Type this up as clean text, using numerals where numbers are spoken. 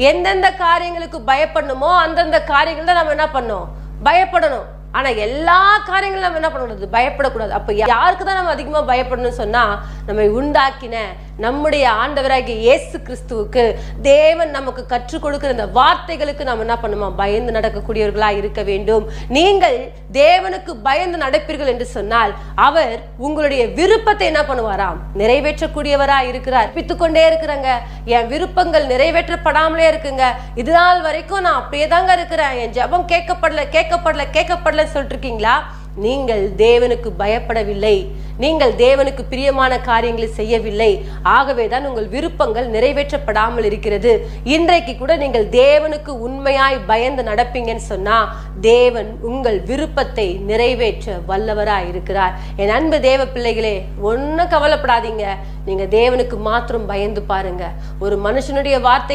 எந்தெந்த காரியங்களுக்கு பயப்படணுமோ அந்தந்த காரியங்கள் தான் நம்ம என்ன பண்ணணும், பயப்படணும். ஆனா எல்லா காரியங்களும் நம்ம என்ன பண்ணக்கூடாது, பயப்படக்கூடாது. அப்ப யாருக்கு தான் நம்ம அதிகமா பயப்படணும்னு சொன்னா, நம்மை உண்டாக்கின நம்முடைய ஆண்டவராகிய இயேசு கிறிஸ்துவுக்கு, தேவன் நமக்கு கற்றுக் கொடுக்கிற இந்த வார்த்தைகளுக்கு நம்ம என்ன பண்ணுமா, பயந்து நடக்கக்கூடியவர்களா இருக்க வேண்டும். நீங்கள் தேவனுக்கு பயந்து நடப்பீர்கள் என்று சொன்னால் அவர் உங்களுடைய விருப்பத்தை என்ன பண்ணுவாராம், நிறைவேற்றக்கூடியவரா இருக்கிறார். பித்துக்கொண்டே இருக்கிறாங்க, என் விருப்பங்கள் நிறைவேற்றப்படாமலே இருக்குங்க, இது நாள் வரைக்கும் நான் அப்படியே தாங்க இருக்கிறேன், என் ஜெபம் கேட்கப்படல சொல்லிட்டு இருக்கீங்களா? நீங்கள் தேவனுக்கு பயப்படவில்லை, நீங்கள் தேவனுக்கு பிரியமான காரியங்களை செய்யவில்லை. ஆகவேதான் உங்கள் விருப்பங்கள் நிறைவேற்றப்படாமல் இருக்கிறது. இன்றைக்கு கூட நீங்கள் தேவனுக்கு உண்மையாய் பயந்து நடப்பீங்கன்னு சொன்னா தேவன் உங்கள் விருப்பத்தை நிறைவேற்ற வல்லவராய் இருக்கிறார். என் அன்பு தேவ பிள்ளைகளே, ஒன்னும் கவலைப்படாதீங்க. நீங்க தேவனுக்கு மாத்திரம் பயந்து பாருங்க. ஒரு மனுஷனுடைய வார்த்தை